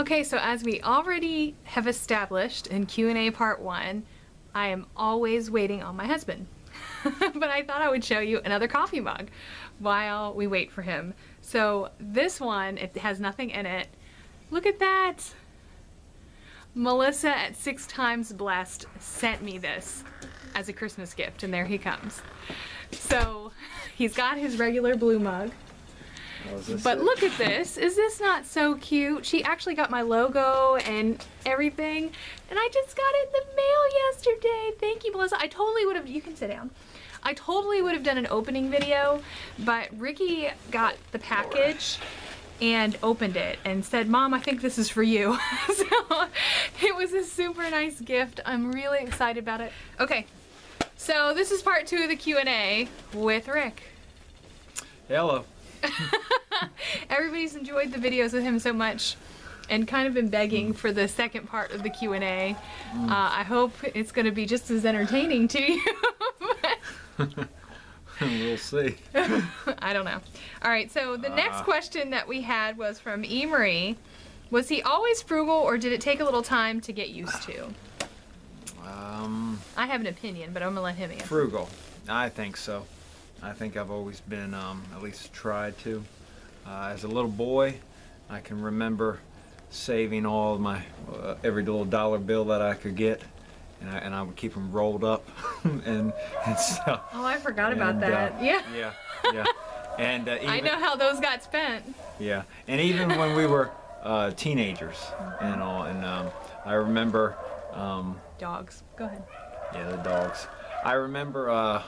Okay, so as we already have established in Q&A part 1, I am always waiting on my husband. But I thought I would show you another coffee mug while we wait for him. So this one, it has nothing in it. Look at that. Melissa at 6 Times Blessed sent me this as a Christmas gift, and there he comes. So he's got his regular blue mug. But look at this. Is this not so cute? She actually got my logo and everything, and I just got it in the mail yesterday. Thank you, Melissa. I totally would have, you can sit down. I totally would have done an opening video, but Ricky got the package and opened it and said, Mom, I think this is for you. So it was a super nice gift. I'm really excited about it. Okay, so this is part 2 of the Q&A with Rick. Hello. Everybody's enjoyed the videos with him so much and kind of been begging for the second part of the Q&A. I hope it's going to be just as entertaining to you. We'll see. I don't know. All right, so the next question that we had was from Emery. Was he always frugal, or did it take a little time to get used to? I have an opinion, but I'm going to let him answer. Frugal. I think so. I think I've always been, at least tried to. As a little boy, I can remember saving all of my, every little dollar bill that I could get, and I would keep them rolled up, and so. Oh, I forgot about that. Yeah. Yeah. And even, I know how those got spent. Yeah, and even when we were teenagers and all, and I remember. Dogs. Go ahead. Yeah, the dogs. I remember.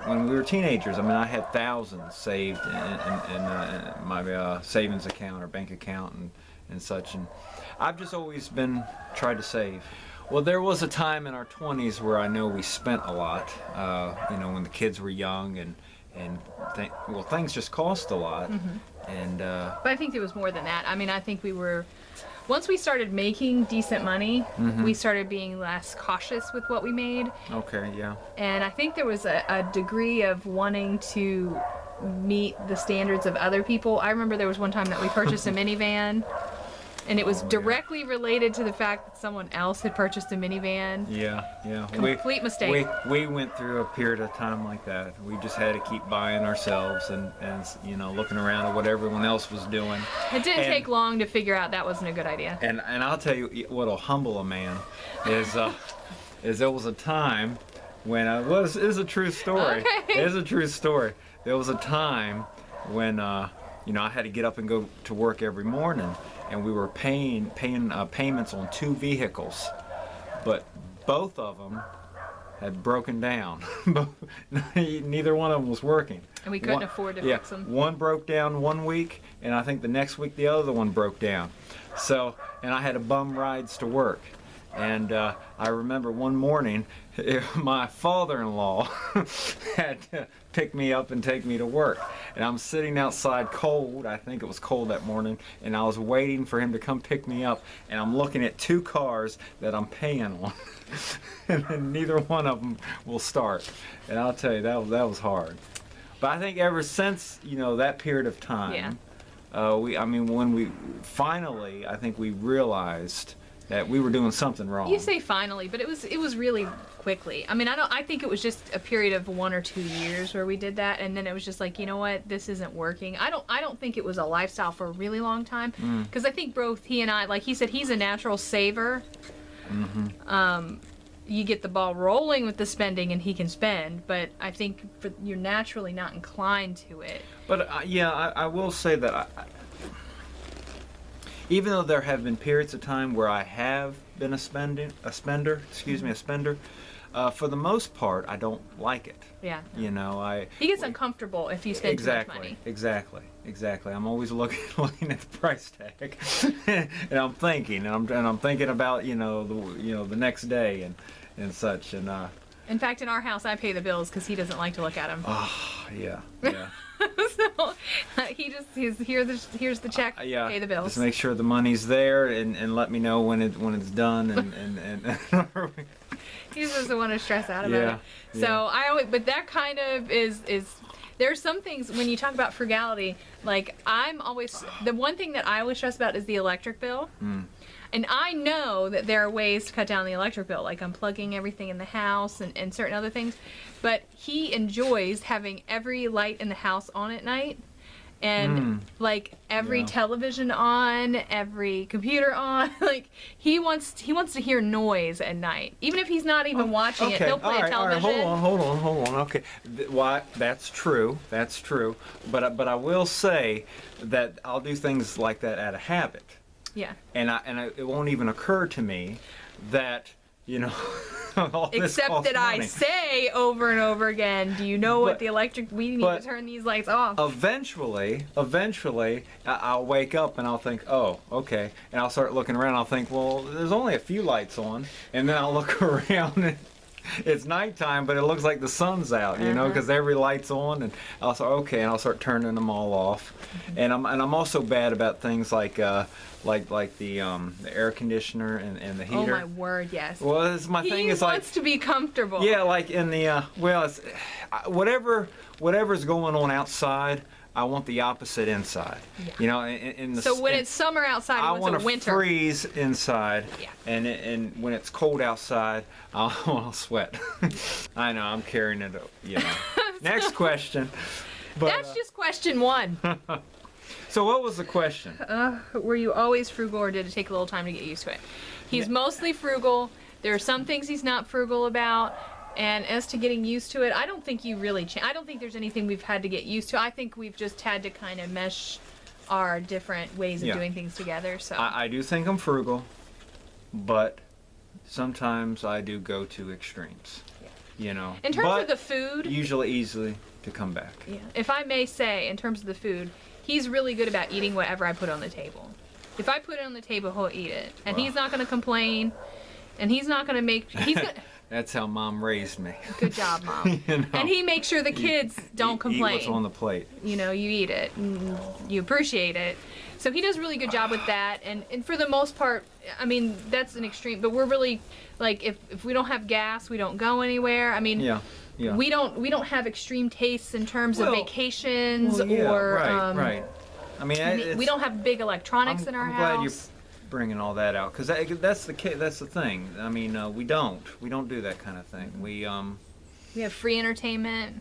When we were teenagers, I mean, I had thousands saved in my savings account or bank account and such, and I've just always tried to save. Well, there was a time in our 20s where I know we spent a lot, you know, when the kids were young, and things just cost a lot. And but I think it was more than that. I mean, I think we were, once we started making decent money, we started being less cautious with what we made. Okay, yeah. And I think there was a degree of wanting to meet the standards of other people. I remember there was one time that we purchased a minivan, and it was directly related to the fact that someone else had purchased a minivan. Yeah. Complete mistake. We went through a period of time like that. We just had to keep buying ourselves and you know, looking around at what everyone else was doing. It didn't take long to figure out that wasn't a good idea. And I'll tell you what'll humble a man is there was a time when it is a true story. Okay. It is a true story. There was a time when you know, I had to get up and go to work every morning, and we were paying payments on 2 vehicles, but both of them had broken down. Neither one of them was working. And we couldn't afford to fix them. One broke down one week, and I think the next week the other one broke down. So, and I had to bum rides to work. And I remember one morning, my father-in-law had to pick me up and take me to work. And I'm sitting outside cold, I think it was cold that morning, and I was waiting for him to come pick me up, and I'm looking at 2 cars that I'm paying on. And neither one of them will start. And I'll tell you, that was hard. But I think ever since, you know, that period of time, when we finally, I think we realized that we were doing something wrong. You say finally, but it was really quickly. I mean, I think it was just a period of 1 or 2 years where we did that, and then it was just like, you know what, this isn't working. I don't think it was a lifestyle for a really long time, because I think both he and I, like he said, he's a natural saver. You get the ball rolling with the spending, and he can spend, but I think you're naturally not inclined to it. But yeah, I will say that even though there have been periods of time where I have been a spender, for the most part, I don't like it. Yeah. You know, he gets uncomfortable if you spend too much money. Exactly. I'm always looking at the price tag, and I'm thinking about the next day and such, and. In fact, in our house, I pay the bills because he doesn't like to look at them. Oh, yeah. So here's the check. Pay the bills. Just make sure the money's there and let me know when it's done and he just doesn't want to stress out about it. So I always, but that kind of is There's some things when you talk about frugality, like the one thing that I always stress about is the electric bill. And I know that there are ways to cut down the electric bill, like unplugging everything in the house and certain other things. But he enjoys having every light in the house on at night. And like every television on, every computer on, like he wants to hear noise at night, even if he's not even watching it. He'll play a television. Hold on. Okay, why? That's true. But I will say that I'll do things like that out of habit. Yeah. And it won't even occur to me that, you know, all this Except costs that money. I say over and over again, do you know what the electric, we need to turn these lights off. Eventually, I'll wake up and I'll think, oh, okay. And I'll start looking around and I'll think, well, there's only a few lights on. And then I'll look around and it's nighttime, but it looks like the sun's out, you know, because every light's on. And I'll start, okay, and I'll start turning them all off. And I'm also bad about things like the air conditioner and the heater. Oh my word, yes. Well, it's my thing is like he wants to be comfortable. Yeah, like in the it's whatever's going on outside, I want the opposite inside. Yeah. You know, in the so when it's summer outside, I want to winter. freeze inside. Yeah. And when it's cold outside, I'll sweat. I know, I'm carrying it up. You know. Next question. But, that's just question one. So what was the question? Were you always frugal, or did it take a little time to get used to it? He's mostly frugal. There are some things he's not frugal about. And as to getting used to it, I don't think you really I don't think there's anything we've had to get used to. I think we've just had to kind of mesh our different ways of doing things together. So I do think I'm frugal, but sometimes I do go to extremes. Yeah. You know. In terms of the food, usually easily to come back. Yeah. If I may say, in terms of the food, he's really good about eating whatever I put on the table. If I put it on the table, he'll eat it, and he's not going to complain, and he's not going to make. He's gonna, That's how Mom raised me. Good job, Mom. You know, and he makes sure the kids don't complain. Eat what's on the plate. You know, you eat it, and you appreciate it. So he does a really good job with that, and for the most part, I mean, that's an extreme, but we're really, like, if we don't have gas, we don't go anywhere. I mean, yeah. we don't have extreme tastes in terms of vacations or right. I mean, we don't have big electronics in our I'm house. glad you're bringing all that out, because that's the thing. I mean, we don't do that kind of thing. We have free entertainment.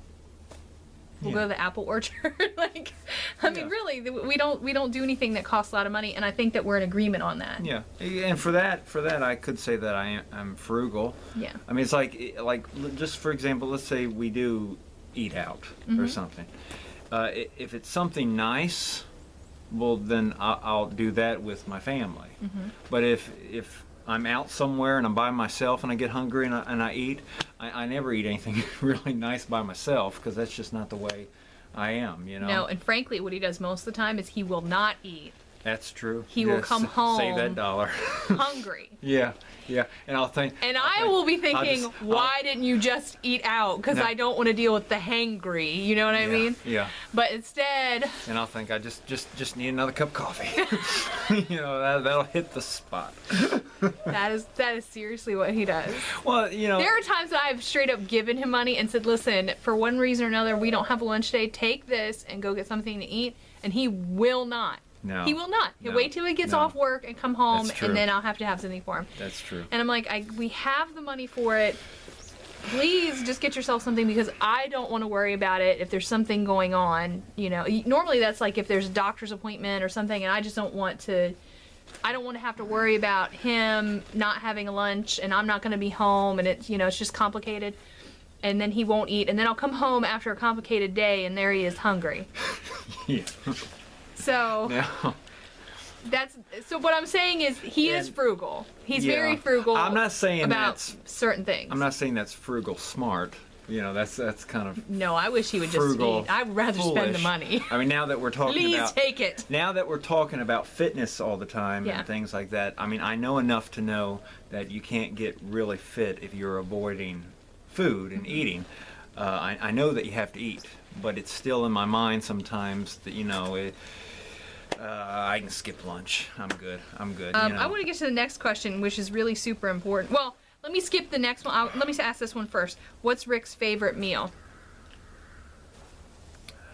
We'll go to the apple orchard. Like, I mean, really, we don't do anything that costs a lot of money, and I think that we're in agreement on that. Yeah, and for that, I could say that I'm frugal. Yeah. I mean, it's like just for example, let's say we do eat out or something. If it's something nice, well, then I'll do that with my family. But if I'm out somewhere and I'm by myself and I get hungry and I eat, I never eat anything really nice by myself, because that's just not the way I am, you know. No, and frankly, what he does most of the time is he will not eat. That's true. He will come home. Save that dollar. Hungry. Yeah, and I'll think. And I will be thinking, why didn't you just eat out? Because I don't want to deal with the hangry. You know what I mean? Yeah. But instead. And I'll think I just need another cup of coffee. You know, that'll hit the spot. That is seriously what he does. Well, you know. There are times that I've straight up given him money and said, listen, for one reason or another, we don't have a lunch today. Take this and go get something to eat. And he will not. No. He will not. He'll wait till he gets off work and come home, and then I'll have to have something for him. That's true. And I'm like, we have the money for it. Please just get yourself something, because I don't want to worry about it if there's something going on. You know, normally that's like if there's a doctor's appointment or something, and I just don't want to. I don't want to have to worry about him not having a lunch, and I'm not going to be home, and it's just complicated. And then he won't eat, and then I'll come home after a complicated day, and there he is hungry. Yeah. So so what I'm saying is he is frugal. He's very frugal. I'm not saying about that's certain things. I'm not saying that's frugal smart. You know, that's kind of no. I wish he would just eat. I'd rather spend the money. I mean, now that we're talking Please take it. Now that we're talking about fitness all the time and things like that, I mean, I know enough to know that you can't get really fit if you're avoiding food and eating. I know that you have to eat, but it's still in my mind sometimes that I can skip lunch. I'm good. I want to get to the next question, which is really super important. Well, let me skip the next one. Let me ask this one first. What's Rick's favorite meal?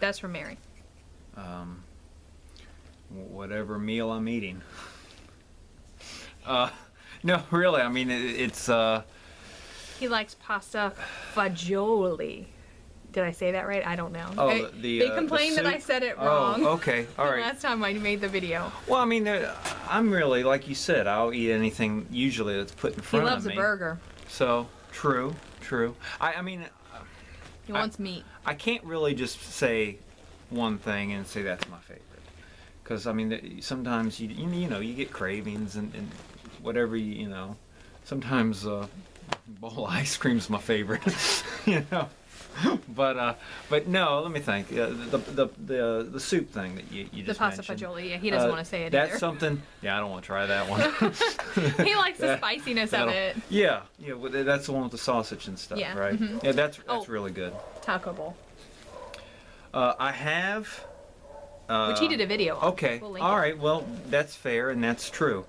That's from Mary. Whatever meal I'm eating. No, really. I mean, it's. He likes pasta fagioli. Did I say that right? I don't know. Oh, they complained that I said it wrong. Oh, okay, all right. Last time I made the video. Well, I mean, I'm really, like you said, I'll eat anything usually that's put in front of me. He loves a burger. So, true. I mean... He wants meat. I can't really just say one thing and say that's my favorite. Because, I mean, sometimes, you know, you get cravings and whatever, you know. Sometimes bowl of ice cream's my favorite, you know. But no, let me think. The soup thing that you just the pasta mentioned. fagioli. Yeah, he doesn't want to say it That's either. something. Yeah, I don't want to try that one. He likes the spiciness of it. Yeah, well, that's the one with the sausage and stuff, Yeah, right? mhm. Yeah, that's really good. Taco bowl. I have. Which he did a video on. Okay. We'll link All it. right. Well, that's fair and that's true.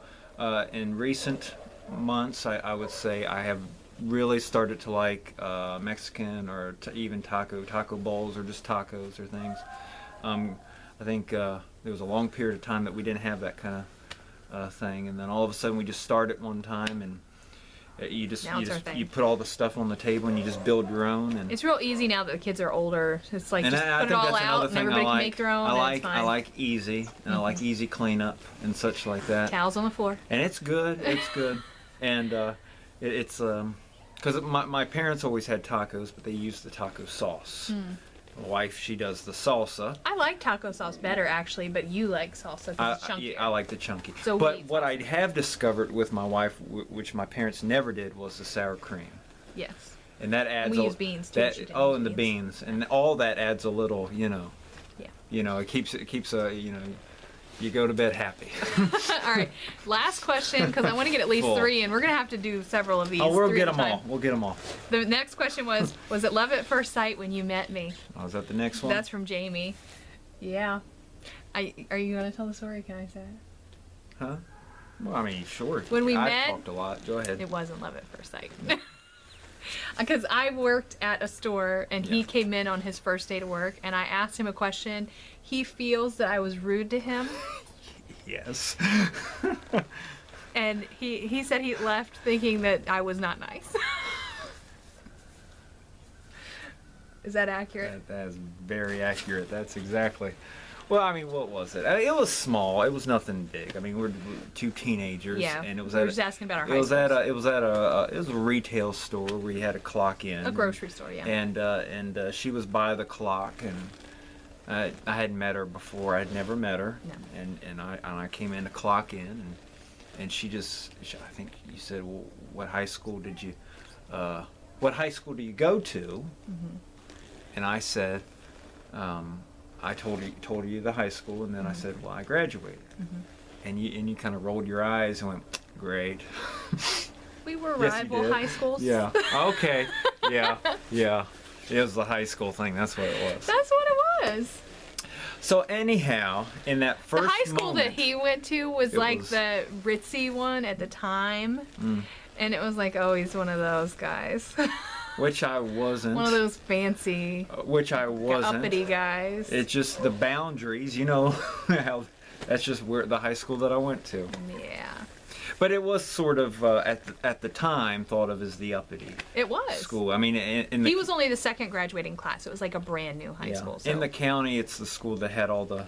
In recent months, I would say I have really started to like Mexican or even taco bowls or just tacos or things. I think there was a long period of time that we didn't have that kind of thing, and then all of a sudden we just started one time, and you put all the stuff on the table and you just build your own. And it's real easy now that the kids are older. It's like and just I put it think all that's another out and thing everybody I can like. make their own. I like easy, and I like easy cleanup and such like that. Towels on the floor. And it's good. It's good. And it's because my parents always had tacos, but they used the taco sauce. My wife, she does the salsa. I like taco sauce better actually, but you like salsa because it's chunky. I like the chunky. So but what I have discovered with my wife, which my parents never did, was the sour cream. Yes. And that adds. We use beans too. And the beans, and all that adds a little, you know. Yeah. You know, it keeps you know. You go to bed happy. All right, last question, because I want to get at least Full. 3, and we're going to have to do several of these. Oh, we'll 3 get at a them all. time. We'll get them all. The next question was it love at first sight when you met me? Oh, is that the next one? That's from Jamie. Yeah. Are you going to tell the story? Can I say it? Huh? Well, I mean, sure. When we I've met, talked a lot. Go ahead. it wasn't love at first sight. Because I worked at a store, and he came in on his first day to work, and I asked him a question. He feels that I was rude to him. Yes. And he said he left thinking that I was not nice. Is that accurate? That is very accurate. That's exactly. Well, I mean, what was it? It was small. It was nothing big. I mean, we're 2 teenagers, Yeah. and it was we were at just asking about our high it was schools. it was a retail store where you had to clock in. A grocery store, yeah. And she was by the clock, and I hadn't met her before. I'd never met her. No. And I came in to clock in, and I think you said, well, what high school do you go to? Mm-hmm. And I said, I told you the high school, and then I said, well, I graduated. And you kind of rolled your eyes and went, great. We were Yes, you rival did. high schools. Yeah. Okay. Yeah. It was the high school thing. That's what it was. That's what it was. So anyhow, in that first The high school moment, that he went to was it like was- the ritzy one at the time. And it was like, oh, he's one of those guys. which I wasn't. One of those fancy, Which I wasn't. uppity guys. It's just the boundaries, you know. How that's just where the high school that I went to. Yeah. But it was sort of at the time thought of as the uppity It was. school. I mean, in the He was only the second graduating class. It was like a brand new high yeah. school. So. In the county, it's the school that had all the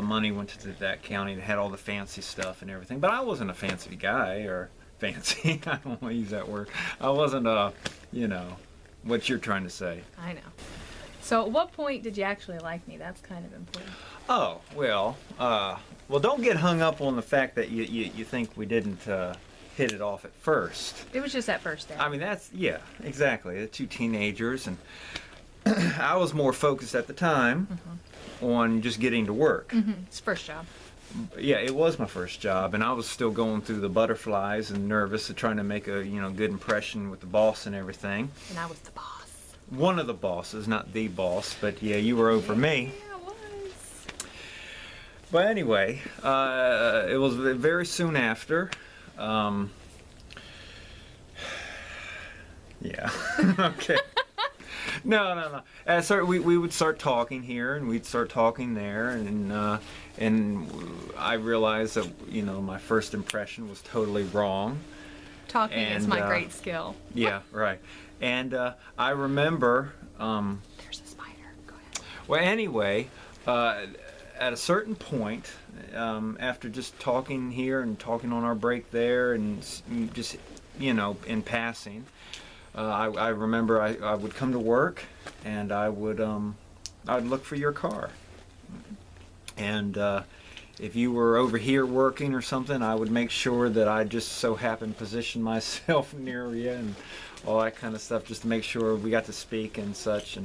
money went to that county that had all the fancy stuff and everything. But I wasn't a fancy guy or fancy. I don't want to use that word. I wasn't what you're trying to say. I know. So at what point did you actually like me? That's kind of important. Oh, well, don't get hung up on the fact that you think we didn't hit it off at first. It was just that first day. I mean, yeah, exactly. The 2 teenagers, and I was more focused at the time on just getting to work. It's first job. Yeah, it was my first job, and I was still going through the butterflies and nervous and trying to make a good impression with the boss and everything. And I was the boss. One of the bosses, not the boss, but yeah, you were over me. Yeah, it was. But anyway, it was very soon after. Yeah. Okay. No. So we would start talking here, and we'd start talking there, and I realized that my first impression was totally wrong. Talking is my great skill. Yeah, right. And I remember. There's a spider. Go ahead. Well, anyway, at a certain point, after just talking here and talking on our break there, and just in passing. I remember I would come to work, and I would look for your car, and if you were over here working or something, I would make sure that I just so happened to position myself near you and all that kind of stuff, just to make sure we got to speak and such.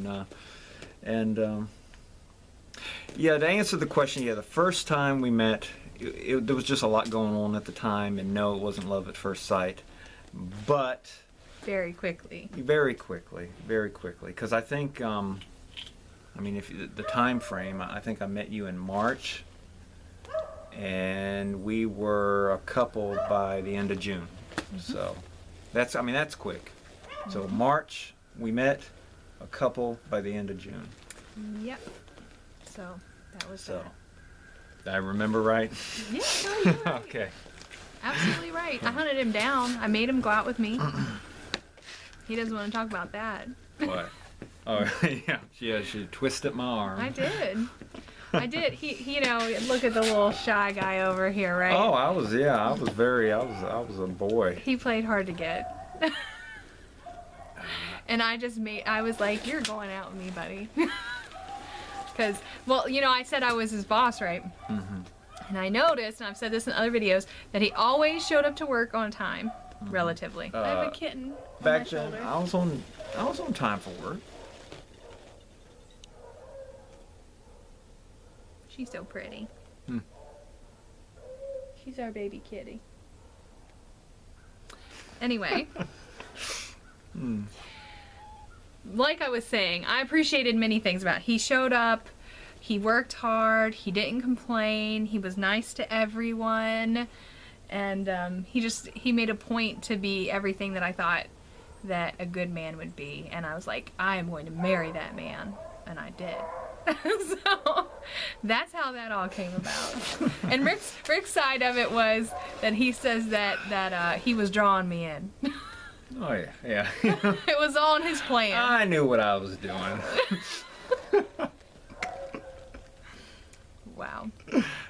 Yeah, to answer the question, the first time we met, there was just a lot going on at the time, and no, it wasn't love at first sight, but. Very quickly, because I think, if the time frame, I think I met you in March, and we were a couple by the end of June. Mm-hmm. So that's quick. Mm-hmm. So March we met, a couple by the end of June. Yep. So that was so. Did I remember right? Yeah, no, you're right. Okay. Absolutely right. I hunted him down. I made him go out with me. He doesn't want to talk about that. What? Oh, yeah. She twisted my arm. I did. He, look at the little shy guy over here, right? Oh, I was a boy. He played hard to get. And I was like, you're going out with me, buddy. Because, I said I was his boss, right? Mm-hmm. And I noticed, and I've said this in other videos, that he always showed up to work on time. Relatively. I have a kitten on back my shoulder. then, I was on time for work. She's so pretty. She's our baby kitty. Anyway. Like I was saying, I appreciated many things about it. He showed up. He worked hard. He didn't complain. He was nice to everyone. And he made a point to be everything that I thought that a good man would be. And I was like, I am going to marry that man. And I did. So that's how that all came about. And Rick's side of it was that he says that he was drawing me in. Oh, yeah. It was all in his plan. I knew what I was doing. Wow.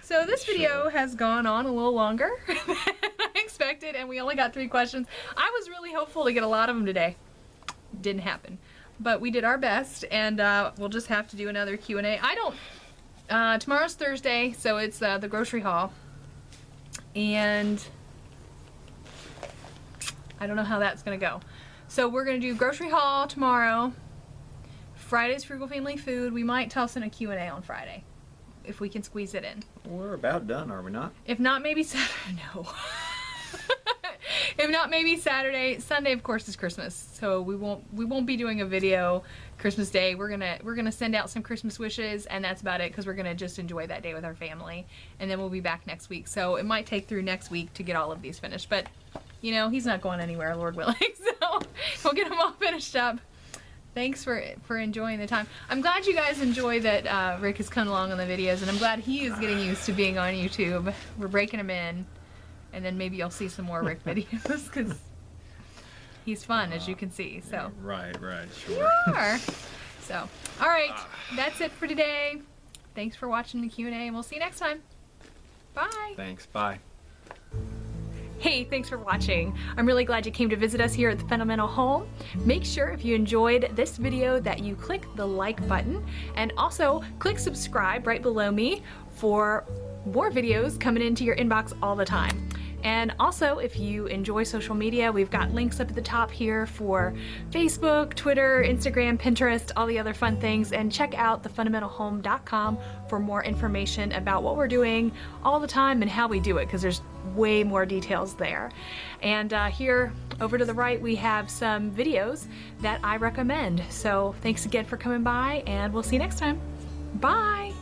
So this video has gone on a little longer than I expected, and we only got 3 questions. I was really hopeful to get a lot of them today. Didn't happen. But we did our best, and we'll just have to do another Q&A. Tomorrow's Thursday, so it's the grocery haul. And I don't know how that's going to go. So we're going to do grocery haul tomorrow. Friday's Frugal Family Food. We might toss in a Q&A on Friday, if we can squeeze it in. We're about done, are we not? If not, maybe Saturday. No. If not, maybe Saturday. Sunday, of course, is Christmas, so we won't be doing a video Christmas Day. We're gonna send out some Christmas wishes, and that's about it, because we're gonna just enjoy that day with our family, and then we'll be back next week. So it might take through next week to get all of these finished, but he's not going anywhere, Lord willing. So we'll get them all finished up. Thanks for enjoying the time. I'm glad you guys enjoy that Rick has come along on the videos, and I'm glad he is getting used to being on YouTube. We're breaking him in, and then maybe you'll see some more Rick videos, because he's fun, as you can see. So right, sure. You are. So, all right, that's it for today. Thanks for watching the Q&A, and we'll see you next time. Bye. Thanks. Bye. Hey, thanks for watching. I'm really glad you came to visit us here at the Fundamental Home. Make sure if you enjoyed this video that you click the like button, and also click subscribe right below me for more videos coming into your inbox all the time. And also, if you enjoy social media, we've got links up at the top here for Facebook, Twitter, Instagram, Pinterest, all the other fun things. And check out thefundamentalhome.com for more information about what we're doing all the time and how we do it, because there's way more details there. And here over to the right, we have some videos that I recommend. So thanks again for coming by, and we'll see you next time. Bye.